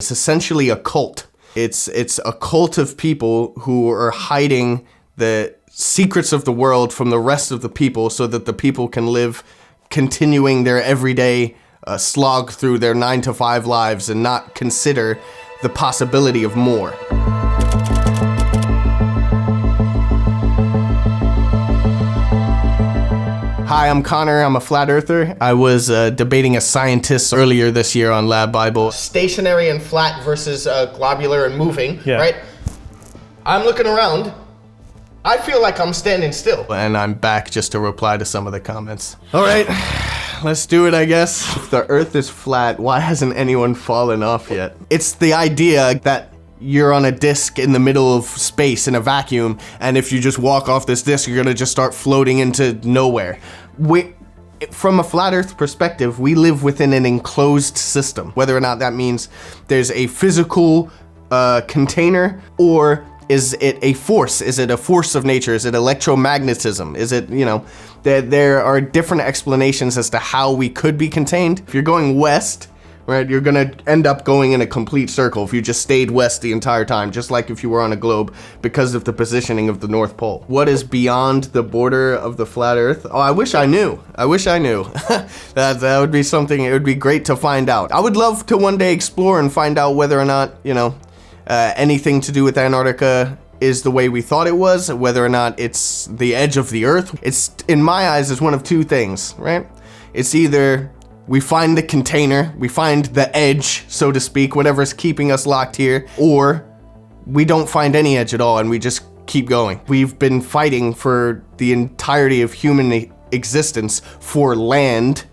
It's essentially a cult. It's a cult of people who are hiding the secrets of the world from the rest of the people so that the people can live continuing their everyday slog through their 9-to-5 lives and not consider the possibility of more. Hi, I'm Connor. I'm a flat earther. I was debating a scientist earlier this year on Lab Bible. Stationary and flat versus globular and moving, right? I'm looking around. I feel like I'm standing still. And I'm back just to reply to some of the comments. All right, let's do it, I guess. If the earth is flat, why hasn't anyone fallen off yet? It's the idea that you're on a disc in the middle of space in a vacuum, and if you just walk off this disc, you're gonna just start floating into nowhere. From a flat earth perspective, we live within an enclosed system. Whether or not that means there's a physical container, or is it a force? Is it a force of nature? Is it electromagnetism? Is it, there are different explanations as to how we could be contained. If you're going west, right, you're gonna end up going in a complete circle if you just stayed west the entire time, just like if you were on a globe, because of the positioning of the North Pole. What is beyond the border of the flat earth? Oh, I wish I knew. That would be something, it would be great to find out. I would love to one day explore and find out whether or not, anything to do with Antarctica is the way we thought it was, whether or not it's the edge of the earth. It's, in my eyes, is one of two things, right? It's either we find the container, we find the edge, so to speak, whatever's keeping us locked here, or we don't find any edge at all and we just keep going. We've been fighting for the entirety of human existence for land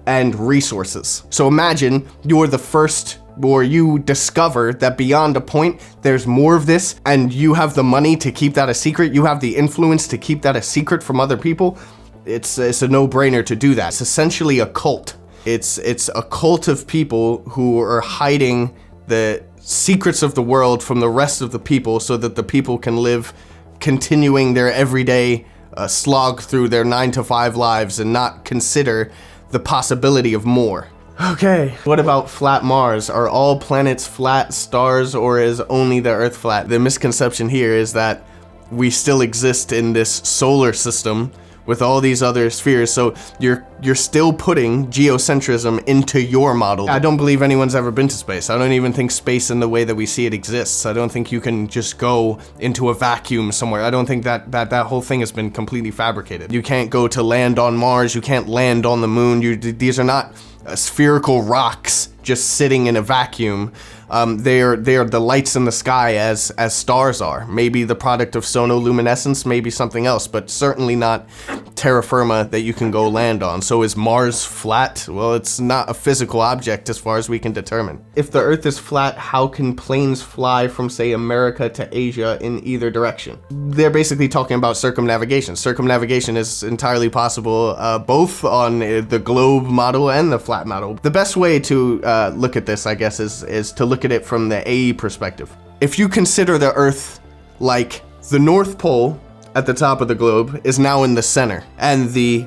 and resources. So imagine you're the first, or you discover that beyond a point, there's more of this, and you have the money to keep that a secret, you have the influence to keep that a secret from other people. It's a no-brainer to do that. It's essentially a cult. It's a cult of people who are hiding the secrets of the world from the rest of the people so that the people can live continuing their everyday slog through their 9-to-5 lives and not consider the possibility of more. Okay, what about flat Mars? Are all planets flat stars, or is only the Earth flat? The misconception here is that we still exist in this solar system with all these other spheres, so you're still putting geocentrism into your model. I don't believe anyone's ever been to space. I don't even think space in the way that we see it exists. I don't think you can just go into a vacuum somewhere. I don't think that whole thing has been completely fabricated. You can't go to land on Mars, you can't land on the moon. These are not spherical rocks just sitting in a vacuum. They are the lights in the sky as stars are. Maybe the product of sonoluminescence, maybe something else, but certainly not terra firma that you can go land on. So is Mars flat? Well, it's not a physical object as far as we can determine. If the Earth is flat, how can planes fly from, say, America to Asia in either direction? They're basically talking about circumnavigation. Circumnavigation is entirely possible both on the globe model and the flat model. The best way to look at this, I guess, is to look at it from the AE perspective. If you consider the Earth like the North Pole at the top of the globe is now in the center, and the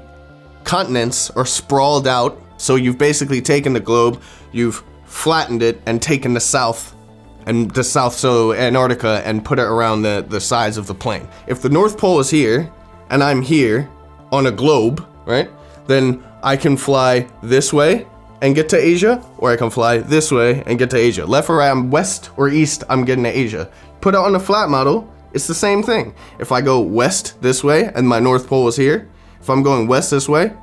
continents are sprawled out, so you've basically taken the globe, you've flattened it, and taken the south, so Antarctica, and put it around the sides of the plane. If the North Pole is here, and I'm here on a globe, right, then I can fly this way and get to Asia, or I can fly this way and get to Asia. Left or right, I'm west or east, I'm getting to Asia. Put it on a flat model, it's the same thing. If I go west this way and my North Pole is here, if I'm going west this way,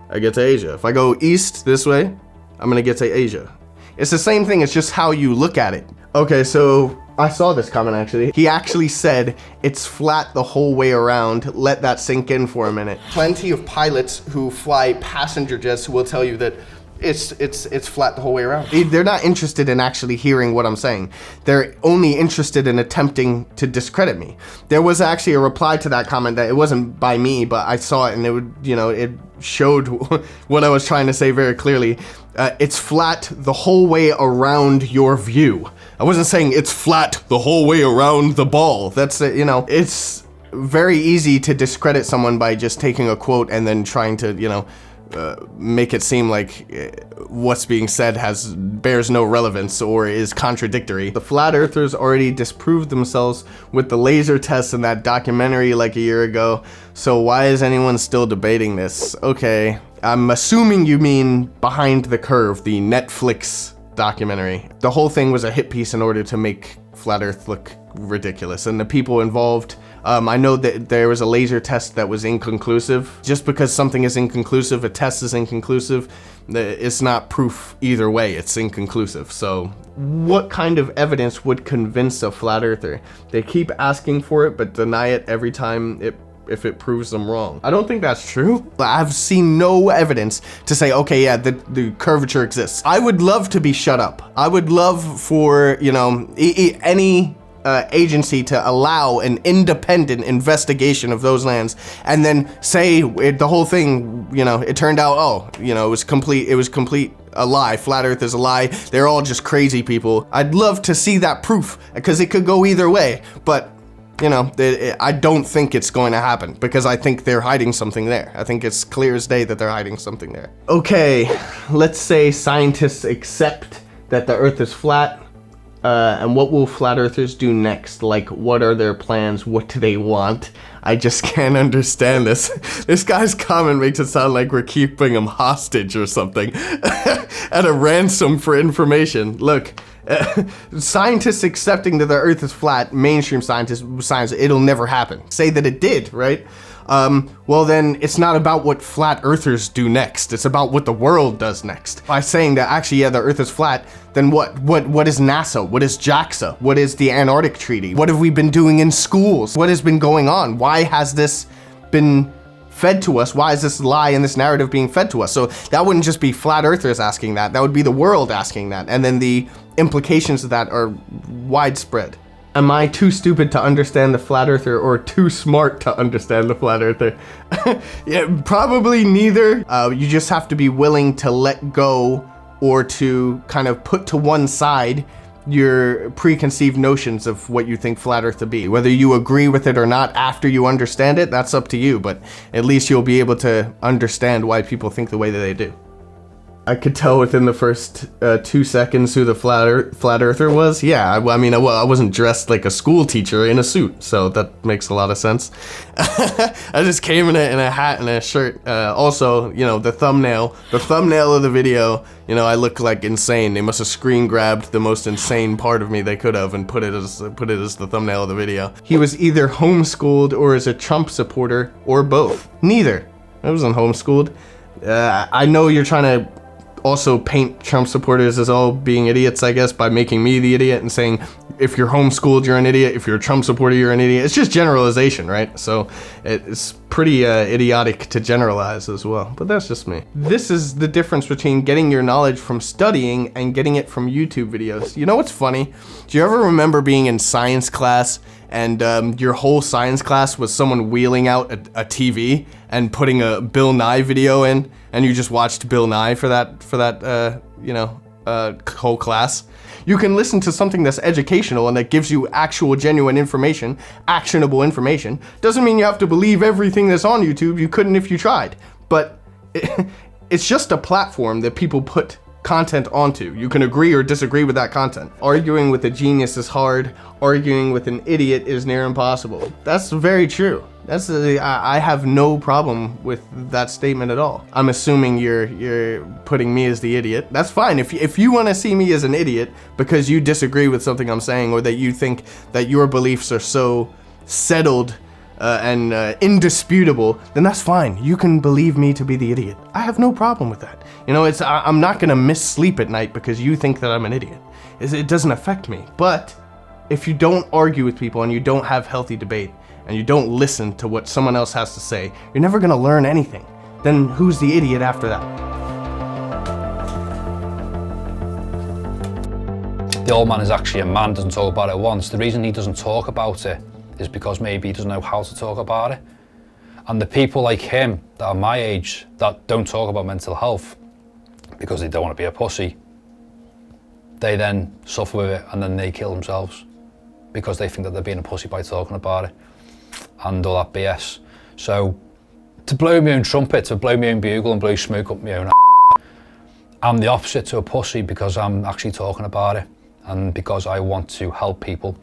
I get to Asia. If I go east this way, I'm gonna get to Asia. It's the same thing, it's just how you look at it. Okay, so I saw this comment actually. He actually said it's flat the whole way around. Let that sink in for a minute. Plenty of pilots who fly passenger jets will tell you that it's flat the whole way around. They're not interested in actually hearing what I'm saying. They're only interested in attempting to discredit me. There was actually a reply to that comment that it wasn't by me, but I saw it and it showed what I was trying to say very clearly. It's flat the whole way around your view. I wasn't saying it's flat the whole way around the ball. That's it's very easy to discredit someone by just taking a quote and then trying to, make it seem like what's being said bears no relevance or is contradictory. The flat earthers already disproved themselves with the laser tests in that documentary like a year ago, so why is anyone still debating this? Okay, I'm assuming you mean Behind the Curve, the Netflix documentary. The whole thing was a hit piece in order to make flat earth look ridiculous, and the people involved, I know that there was a laser test that was inconclusive. Just because something is inconclusive, a test is inconclusive, it's not proof either way, it's inconclusive. So what kind of evidence would convince a flat earther? They keep asking for it but deny it every time if it proves them wrong. I don't think that's true. I've seen no evidence to say, okay, yeah, the curvature exists. I would love to be shut up. I would love for, you know, any agency to allow an independent investigation of those lands and then say the whole thing, you know, it turned out, oh, you know, it was complete a lie. Flat Earth is a lie. They're all just crazy people. I'd love to see that proof because it could go either way, but you know, I don't think it's going to happen because I think they're hiding something there. I think it's clear as day that they're hiding something there. Okay, let's say scientists accept that the Earth is flat. And what will flat earthers do next? Like, what are their plans? What do they want? I just can't understand this. This guy's comment makes it sound like we're keeping him hostage or something at a ransom for information. Look, scientists accepting that the Earth is flat, mainstream science, it'll never happen. Say that it did, right? Well then, it's not about what flat earthers do next, it's about what the world does next. By saying that actually, yeah, the Earth is flat, then what is NASA? What is JAXA? What is the Antarctic Treaty? What have we been doing in schools? What has been going on? Why has this been fed to us? Why is this lie and this narrative being fed to us? So that wouldn't just be flat earthers asking that would be the world asking that, and then the implications of that are widespread. Am I too stupid to understand the flat earther or too smart to understand the flat earther? Yeah, probably neither. You just have to be willing to let go or to kind of put to one side your preconceived notions of what you think flat earth to be. Whether you agree with it or not after you understand it, that's up to you, but at least you'll be able to understand why people think the way that they do. I could tell within the first 2 seconds who the flat earther was. Yeah, I mean, I wasn't dressed like a school teacher in a suit, so that makes a lot of sense. I just came in a hat and a shirt. Also, you know, the thumbnail of the video, you know, I look like insane. They must have screen grabbed the most insane part of me they could have and put it as the thumbnail of the video. He was either homeschooled or is a Trump supporter or both. Neither. I wasn't homeschooled. I know you're trying to also paint Trump supporters as all being idiots, I guess, by making me the idiot and saying if you're homeschooled, you're an idiot. If you're a Trump supporter, you're an idiot. It's just generalization, right? So it's pretty idiotic to generalize as well, but that's just me. This is the difference between getting your knowledge from studying and getting it from YouTube videos. You know what's funny? Do you ever remember being in science class and your whole science class was someone wheeling out a TV and putting a Bill Nye video in, and you just watched Bill Nye for that whole class? You can listen to something that's educational and that gives you actual genuine information, actionable information. Doesn't mean you have to believe everything that's on YouTube. You couldn't if you tried. But it's just a platform that people put content onto. You can agree or disagree with that content. Arguing with a genius is hard. Arguing with an idiot is near impossible. That's very true. I have no problem with that statement at all. I'm assuming you're putting me as the idiot. That's fine. If you want to see me as an idiot because you disagree with something I'm saying, or that you think that your beliefs are so settled and indisputable, then that's fine. You can believe me to be the idiot. I have no problem with that. You know, I'm not gonna miss sleep at night because you think that I'm an idiot. It doesn't affect me. But if you don't argue with people and you don't have healthy debate and you don't listen to what someone else has to say, you're never gonna learn anything. Then who's the idiot after that? The old man is actually a man, doesn't talk about it once. The reason he doesn't talk about it is because maybe he doesn't know how to talk about it. And the people like him that are my age that don't talk about mental health because they don't want to be a pussy, they then suffer with it and then they kill themselves because they think that they're being a pussy by talking about it and all that BS. So To blow my own trumpet, to blow my own bugle and blow smoke up my own I'm the opposite to a pussy because I'm actually talking about it and because I want to help people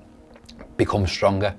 become stronger.